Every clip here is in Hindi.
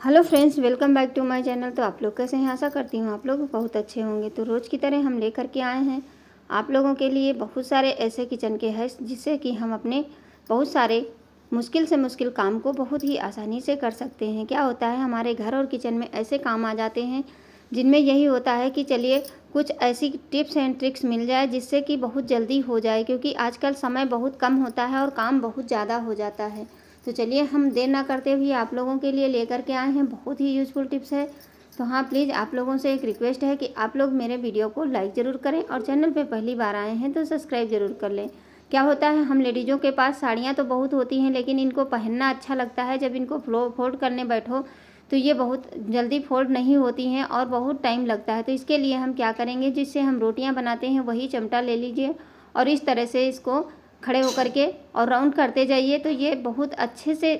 Hello friends, welcome back to my channel. तो आप लोग कैसे हैं? आशा करती हूँ आप लोग बहुत अच्छे होंगे। तो रोज़ की तरह हम लेकर के आए हैं आप लोगों के लिए बहुत सारे ऐसे किचन के हैक्स जिससे कि हम अपने बहुत सारे मुश्किल से मुश्किल काम को बहुत ही आसानी से कर सकते हैं। क्या होता है, हमारे घर और किचन में ऐसे काम आ जाते हैं जिनमें यही होता है कि चलिए कुछ ऐसी टिप्स एंड ट्रिक्स मिल जाए जिससे कि बहुत जल्दी हो जाए, क्योंकि आजकल समय बहुत कम होता है और काम बहुत ज़्यादा हो जाता है। तो चलिए हम देर ना करते हुए आप लोगों के लिए लेकर के आए हैं बहुत ही यूज़फुल टिप्स है। तो हाँ, प्लीज़ आप लोगों से एक रिक्वेस्ट है कि आप लोग मेरे वीडियो को लाइक ज़रूर करें और चैनल पे पहली बार आए हैं तो सब्सक्राइब ज़रूर कर लें। क्या होता है, हम लेडीज़ों के पास साड़ियाँ तो बहुत होती हैं, लेकिन इनको पहनना अच्छा लगता है। जब इनको फोल्ड करने बैठो तो ये बहुत जल्दी फोल्ड नहीं होती हैं और बहुत टाइम लगता है। तो इसके लिए हम क्या करेंगे, जिससे हम रोटियाँ बनाते हैं वही चिमटा ले लीजिए और इस तरह से इसको खड़े होकर के और राउंड करते जाइए। तो ये बहुत अच्छे से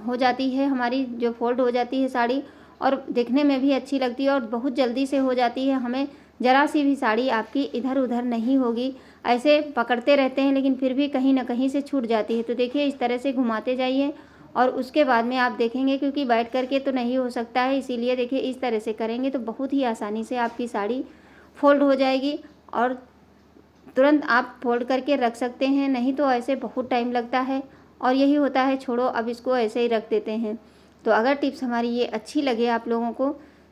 हो जाती है हमारी, जो फोल्ड हो जाती है साड़ी, और दिखने में भी अच्छी लगती है और बहुत जल्दी से हो जाती है। हमें ज़रा सी भी साड़ी आपकी इधर उधर नहीं होगी। ऐसे पकड़ते रहते हैं लेकिन फिर भी कहीं ना कहीं से छूट जाती है। तो देखिए इस तरह से घुमाते जाइए और उसके बाद में आप देखेंगे, क्योंकि बैठ करके तो नहीं हो सकता है, इसीलिए देखिए इस तरह से करेंगे तो बहुत ही आसानी से आपकी साड़ी फोल्ड हो जाएगी और तुरंत आप फोल्ड करके रख सकते हैं। नहीं तो ऐसे बहुत टाइम लगता है और यही होता है, छोड़ो अब इसको ऐसे ही रख देते हैं। तो अगर टिप्स हमारी ये अच्छी लगे आप लोगों को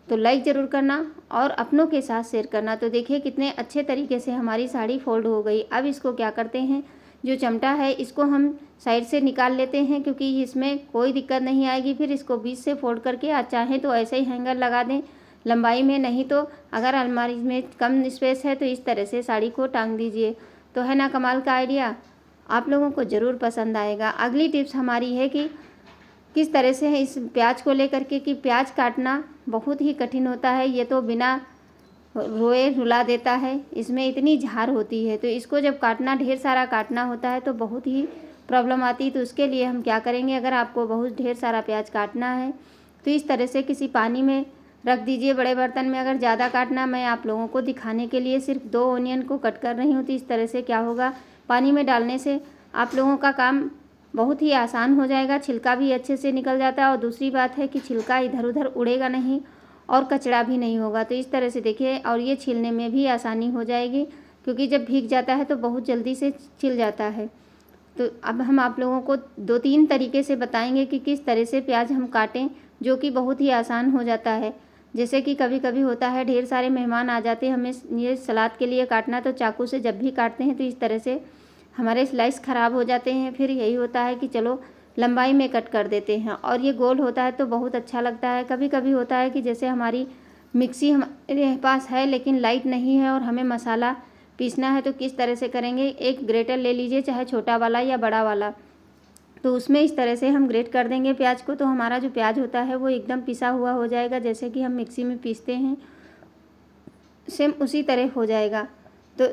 तो लाइक ज़रूर करना और अपनों के साथ शेयर करना। तो देखिए कितने अच्छे तरीके से हमारी साड़ी फोल्ड हो गई। अब इसको क्या करते हैं, जो चमटा है इसको हम साइड से निकाल लेते हैं, क्योंकि इसमें कोई दिक्कत नहीं आएगी। फिर इसको बीच से फोल्ड करके आप चाहें तो ऐसे ही हैंगर लगा दें लंबाई में, नहीं तो अगर अलमारी में कम स्पेस है तो इस तरह से साड़ी को टांग दीजिए। तो है ना कमाल का आइडिया, आप लोगों को ज़रूर पसंद आएगा। अगली टिप्स हमारी है कि किस तरह से है इस प्याज को लेकर के, कि प्याज काटना बहुत ही कठिन होता है। ये तो बिना रोए रुला देता है, इसमें इतनी झार होती है। तो इसको जब काटना, ढेर सारा काटना होता है तो बहुत ही प्रॉब्लम आती है। तो उसके लिए हम क्या करेंगे, अगर आपको बहुत ढेर सारा प्याज काटना है तो इस तरह से किसी पानी में रख दीजिए, बड़े बर्तन में। अगर ज़्यादा काटना, मैं आप लोगों को दिखाने के लिए सिर्फ 2 ओनियन को कट कर रही हूँ। तो इस तरह से क्या होगा, पानी में डालने से आप लोगों का काम बहुत ही आसान हो जाएगा। छिलका भी अच्छे से निकल जाता है और दूसरी बात है कि छिलका इधर उधर उड़ेगा नहीं और कचड़ा भी नहीं होगा। तो इस तरह से देखिए, और ये छीलने में भी आसानी हो जाएगी, क्योंकि जब भीग जाता है तो बहुत जल्दी से छिल जाता है। तो अब हम आप लोगों को 2-3 तरीके से बताएंगे कि किस तरह से प्याज हम काटें, जो कि बहुत ही आसान हो जाता है। जैसे कि कभी कभी होता है, ढेर सारे मेहमान आ जाते हैं, हमें ये सलाद के लिए काटना, तो चाकू से जब भी काटते हैं तो इस तरह से हमारे स्लाइस ख़राब हो जाते हैं। फिर यही होता है कि चलो लंबाई में कट कर देते हैं और ये गोल होता है तो बहुत अच्छा लगता है। कभी कभी होता है कि जैसे हमारी मिक्सी हमारे पास है लेकिन लाइट नहीं है और हमें मसाला पीसना है, तो किस तरह से करेंगे, एक ग्रेटर ले लीजिए, चाहे छोटा वाला या बड़ा वाला। तो उसमें इस तरह से हम ग्रेट कर देंगे प्याज को, तो हमारा जो प्याज होता है वो एकदम पिसा हुआ हो जाएगा, जैसे कि हम मिक्सी में पीसते हैं सेम उसी तरह हो जाएगा। तो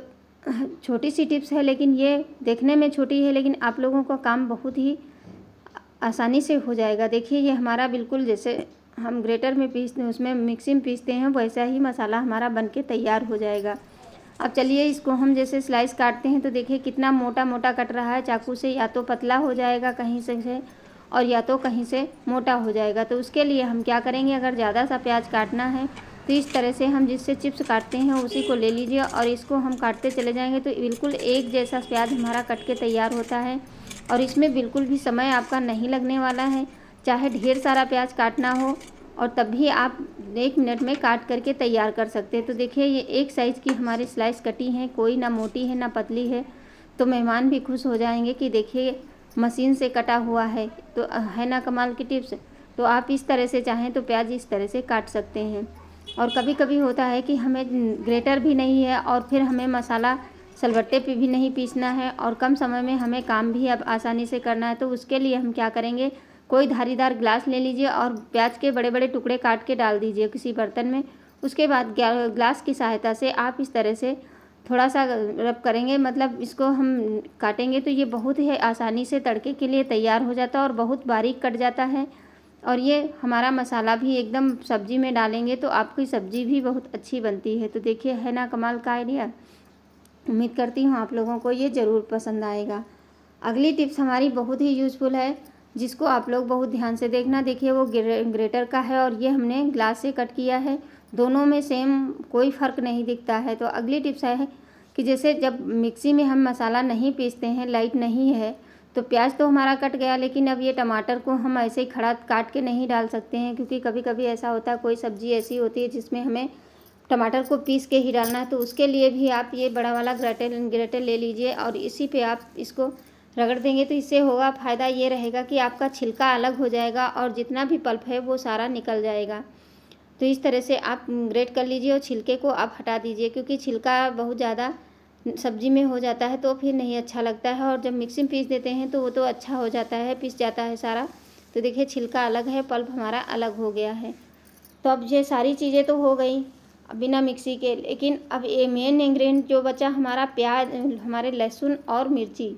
छोटी सी टिप्स है, लेकिन ये देखने में छोटी है, लेकिन आप लोगों का काम बहुत ही आसानी से हो जाएगा। देखिए ये हमारा बिल्कुल जैसे हम ग्रेटर में पीसते हैं, उसमें मिक्सी में पीसते हैं, वैसा ही मसाला हमारा बनके तैयार हो जाएगा। अब चलिए इसको हम जैसे स्लाइस काटते हैं तो देखिए कितना मोटा मोटा कट रहा है चाकू से, या तो पतला हो जाएगा कहीं से और या तो कहीं से मोटा हो जाएगा। तो उसके लिए हम क्या करेंगे, अगर ज़्यादा सा प्याज काटना है तो इस तरह से हम जिससे चिप्स काटते हैं उसी को ले लीजिए और इसको हम काटते चले जाएंगे तो बिल्कुल एक जैसा प्याज हमारा कट के तैयार होता है और इसमें बिल्कुल भी समय आपका नहीं लगने वाला है। चाहे ढेर सारा प्याज काटना हो और तब भी आप 1 मिनट में काट करके तैयार कर सकते हैं। तो देखिए ये एक साइज़ की हमारी स्लाइस कटी हैं, कोई ना मोटी है ना पतली है। तो मेहमान भी खुश हो जाएंगे कि देखिए मशीन से कटा हुआ है। तो है ना कमाल की टिप्स। तो आप इस तरह से चाहें तो प्याज इस तरह से काट सकते हैं। और कभी कभी होता है कि हमें ग्रेटर भी नहीं है और फिर हमें मसाला सिलबट्टे पे भी नहीं पीसना है और कम समय में हमें काम भी अब आसानी से करना है। तो उसके लिए हम क्या करेंगे, कोई धारीदार ग्लास ले लीजिए और प्याज के बड़े बड़े टुकड़े काट के डाल दीजिए किसी बर्तन में। उसके बाद ग्लास की सहायता से आप इस तरह से थोड़ा सा रब करेंगे, मतलब इसको हम काटेंगे तो ये बहुत ही आसानी से तड़के के लिए तैयार हो जाता है और बहुत बारीक कट जाता है। और ये हमारा मसाला भी एकदम सब्जी में डालेंगे तो आपकी सब्जी भी बहुत अच्छी बनती है। तो देखिए है ना कमाल का आइडिया। उम्मीद करती हूँ आप लोगों को ये ज़रूर पसंद आएगा। अगली टिप्स हमारी बहुत ही यूज़फुल है। जिसको आप लोग बहुत ध्यान से देखना। देखिए वो ग्रेटर का है और ये हमने ग्लास से कट किया है, दोनों में सेम कोई फ़र्क नहीं दिखता है। तो अगली टिप्स है कि जैसे जब मिक्सी में हम मसाला नहीं पीसते हैं, लाइट नहीं है, तो प्याज तो हमारा कट गया, लेकिन अब ये टमाटर को हम ऐसे ही खड़ा काट के नहीं डाल सकते हैं, क्योंकि कभी कभी ऐसा होता है कोई सब्ज़ी ऐसी होती है जिसमें हमें टमाटर को पीस के ही डालना है। तो उसके लिए भी आप ये बड़ा वाला ग्रेटर ले लीजिए और इसी पे आप इसको रगड़ देंगे। तो इससे होगा फ़ायदा ये रहेगा कि आपका छिलका अलग हो जाएगा और जितना भी पल्प है वो सारा निकल जाएगा। तो इस तरह से आप ग्रेट कर लीजिए और छिलके को आप हटा दीजिए, क्योंकि छिलका बहुत ज़्यादा सब्जी में हो जाता है तो फिर नहीं अच्छा लगता है। और जब मिक्सी में पीस देते हैं तो वो तो अच्छा हो जाता है, पिस जाता है सारा। तो देखिए छिलका अलग है, पल्प हमारा अलग हो गया है। तो अब ये सारी चीज़ें तो हो गई बिना मिक्सी के, लेकिन अब ये मेन इंग्रेडिएंट जो बचा हमारा प्याज, हमारे लहसुन और मिर्ची,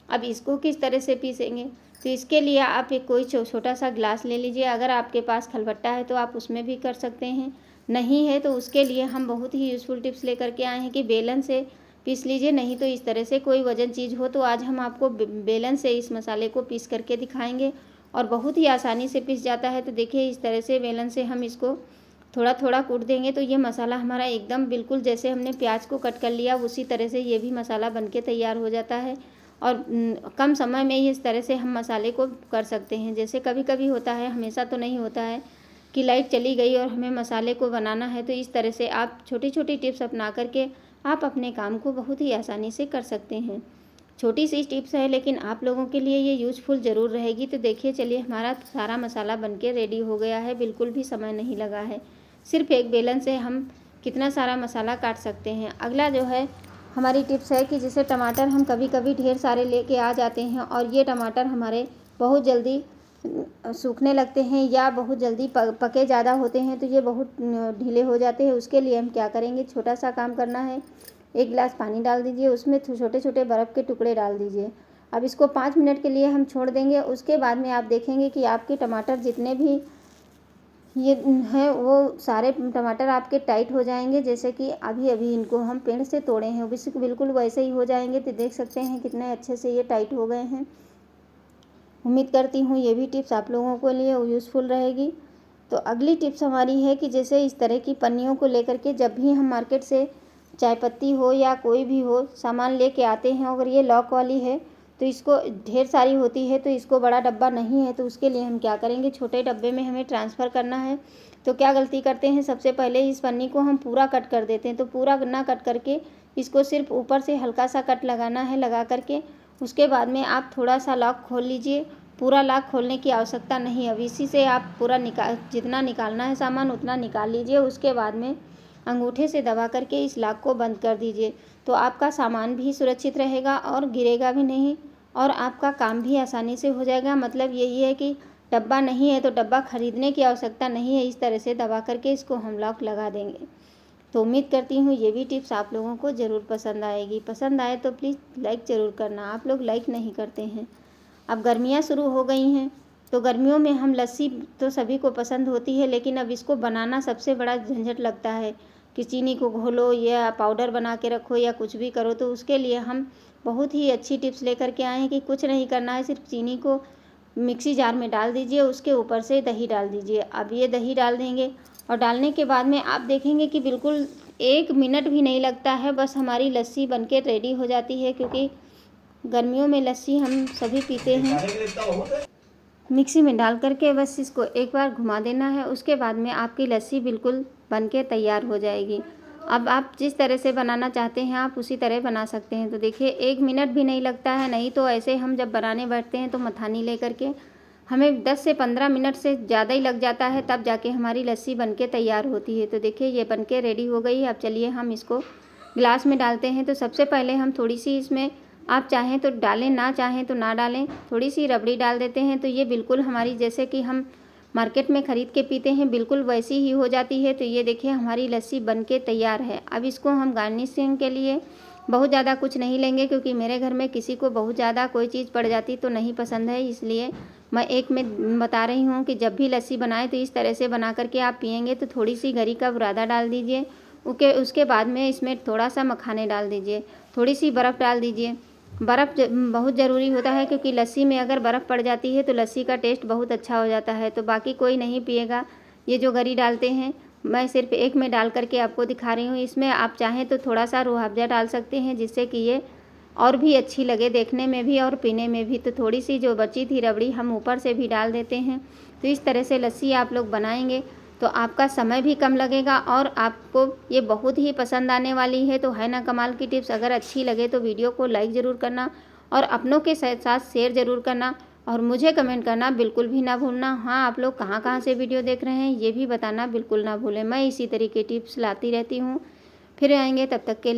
अब इसको किस तरह से पीसेंगे। तो इसके लिए आप एक कोई छोटा सा ग्लास ले लीजिए। अगर आपके पास खलबट्टा है तो आप उसमें भी कर सकते हैं, नहीं है तो उसके लिए हम बहुत ही यूज़फुल टिप्स लेकर के आए हैं कि बेलन से पीस लीजिए। नहीं तो इस तरह से कोई वजन चीज़ हो तो आज हम आपको बेलन से इस मसाले को पीस करके दिखाएंगे और बहुत ही आसानी से पीस जाता है। तो देखिए इस तरह से बेलन से हम इसको थोड़ा थोड़ा कूट देंगे तो ये मसाला हमारा एकदम बिल्कुल जैसे हमने प्याज को कट कर लिया उसी तरह से ये भी मसाला बनके तैयार हो जाता है। और कम समय में ही इस तरह से हम मसाले को कर सकते हैं। जैसे कभी कभी होता है, हमेशा तो नहीं होता है, कि लाइट चली गई और हमें मसाले को बनाना है। तो इस तरह से आप छोटी छोटी टिप्स अपना करके आप अपने काम को बहुत ही आसानी से कर सकते हैं। छोटी सी टिप्स है लेकिन आप लोगों के लिए ये यूज़फुल ज़रूर रहेगी। तो देखिए चलिए हमारा सारा मसाला बनके रेडी हो गया है, बिल्कुल भी समय नहीं लगा है। सिर्फ एक बेलन से हम कितना सारा मसाला काट सकते हैं। अगला जो है हमारी टिप्स है कि जैसे टमाटर हम कभी कभी ढेर सारे लेके आ जाते हैं और ये टमाटर हमारे बहुत जल्दी सूखने लगते हैं या बहुत जल्दी पके ज़्यादा होते हैं तो ये बहुत ढीले हो जाते हैं। उसके लिए हम क्या करेंगे, छोटा सा काम करना है, एक गिलास पानी डाल दीजिए, उसमें छोटे छोटे बर्फ़ के टुकड़े डाल दीजिए। अब इसको 5 मिनट के लिए हम छोड़ देंगे। उसके बाद में आप देखेंगे कि आपके टमाटर जितने भी ये हैं वो सारे टमाटर आपके टाइट हो जाएंगे, जैसे कि अभी अभी इनको हम पेड़ से तोड़े हैं बिल्कुल वैसे ही हो जाएंगे। तो देख सकते हैं कितने अच्छे से ये टाइट हो गए हैं। उम्मीद करती हूँ ये भी टिप्स आप लोगों के लिए यूज़फुल रहेगी। तो अगली टिप्स हमारी है कि जैसे इस तरह की पन्नियों को लेकर के जब भी हम मार्केट से चाय पत्ती हो या कोई भी हो सामान लेके आते हैं, अगर ये लॉक वाली है तो इसको ढेर सारी होती है तो इसको बड़ा डब्बा नहीं है, तो उसके लिए हम क्या करेंगे, छोटे डब्बे में हमें ट्रांसफ़र करना है। तो क्या गलती करते हैं, सबसे पहले इस पन्नी को हम पूरा कट कर देते हैं। तो पूरा ना कट करके इसको सिर्फ ऊपर से हल्का सा कट लगाना है, लगा करके उसके बाद में आप थोड़ा सा लॉक खोल लीजिए। पूरा लॉक खोलने की आवश्यकता नहीं, अब इसी से आप पूरा जितना निकालना है सामान उतना निकाल लीजिए। उसके बाद में अंगूठे से दबा करके इस लॉक को बंद कर दीजिए। तो आपका सामान भी सुरक्षित रहेगा और गिरेगा भी नहीं और आपका काम भी आसानी से हो जाएगा। मतलब यही है कि डब्बा नहीं है तो डब्बा ख़रीदने की आवश्यकता नहीं है, इस तरह से दबा करके इसको हम लॉक लगा देंगे। तो उम्मीद करती हूँ ये भी टिप्स आप लोगों को ज़रूर पसंद आएगी। पसंद आए तो प्लीज़ लाइक ज़रूर करना, आप लोग लाइक नहीं करते हैं। अब गर्मियाँ शुरू हो गई हैं तो गर्मियों में हम लस्सी तो सभी को पसंद होती है, लेकिन अब इसको बनाना सबसे बड़ा झंझट लगता है कि चीनी को घोलो या पाउडर बना के रखो या कुछ भी करो। तो उसके लिए हम बहुत ही अच्छी टिप्स लेकर के आए हैं कि कुछ नहीं करना है, सिर्फ चीनी को मिक्सी जार में डाल दीजिए, उसके ऊपर से दही डाल दीजिए। अब ये दही डाल देंगे और डालने के बाद में आप देखेंगे कि बिल्कुल 1 मिनट भी नहीं लगता है, बस हमारी लस्सी बनके रेडी हो जाती है। क्योंकि गर्मियों में लस्सी हम सभी पीते हैं। मिक्सी में डाल करके बस इसको एक बार घुमा देना है, उसके बाद में आपकी लस्सी बिल्कुल बनके तैयार हो जाएगी। अब आप जिस तरह से बनाना चाहते हैं आप उसी तरह बना सकते हैं। तो देखिए 1 मिनट भी नहीं लगता है, नहीं तो ऐसे हम जब बनाने बैठते हैं तो मथानी लेकर के हमें 10 से 15 मिनट से ज़्यादा ही लग जाता है, तब जाके हमारी लस्सी बनके तैयार होती है। तो देखिए ये बनके रेडी हो गई है। अब चलिए हम इसको गिलास में डालते हैं। तो सबसे पहले हम थोड़ी सी इसमें, आप चाहें तो डालें, ना चाहें तो ना डालें, थोड़ी सी रबड़ी डाल देते हैं। तो ये बिल्कुल हमारी जैसे कि हम मार्केट में ख़रीद के पीते हैं बिल्कुल वैसी ही हो जाती है। तो ये देखिए हमारी लस्सी बनके तैयार है। अब इसको हम गार्निशिंग के लिए बहुत ज़्यादा कुछ नहीं लेंगे, क्योंकि मेरे घर में किसी को बहुत ज़्यादा कोई चीज़ पड़ जाती तो नहीं पसंद है, इसलिए मैं बता रही हूँ कि जब भी लस्सी बनाए तो इस तरह से बना करके आप पियेंगे। तो थोड़ी सी गरी का बुरादा डाल दीजिए, उसके बाद में इसमें थोड़ा सा मखाने डाल दीजिए, थोड़ी सी बर्फ़ डाल दीजिए। बर्फ़ बहुत ज़रूरी होता है, क्योंकि लस्सी में अगर बर्फ़ पड़ जाती है तो लस्सी का टेस्ट बहुत अच्छा हो जाता है। तो बाकी कोई नहीं पिएगा। ये जो गरी डालते हैं, मैं सिर्फ एक में डाल करके आपको दिखा रही हूँ। इसमें आप चाहें तो थोड़ा सा रूह अफ़ज़ा डाल सकते हैं, जिससे कि ये और भी अच्छी लगे देखने में भी और पीने में भी। तो थोड़ी सी जो बची थी रबड़ी हम ऊपर से भी डाल देते हैं। तो इस तरह से लस्सी आप लोग बनाएंगे तो आपका समय भी कम लगेगा और आपको ये बहुत ही पसंद आने वाली है। तो है ना कमाल की टिप्स। अगर अच्छी लगे तो वीडियो को लाइक ज़रूर करना और अपनों के साथ शेयर ज़रूर करना और मुझे कमेंट करना बिल्कुल भी ना भूलना। हाँ, आप लोग कहाँ से वीडियो देख रहे हैं ये भी बताना बिल्कुल ना भूलें। मैं इसी तरह की टिप्स लाती रहती हूँ। फिर आएंगे, तब तक के लिए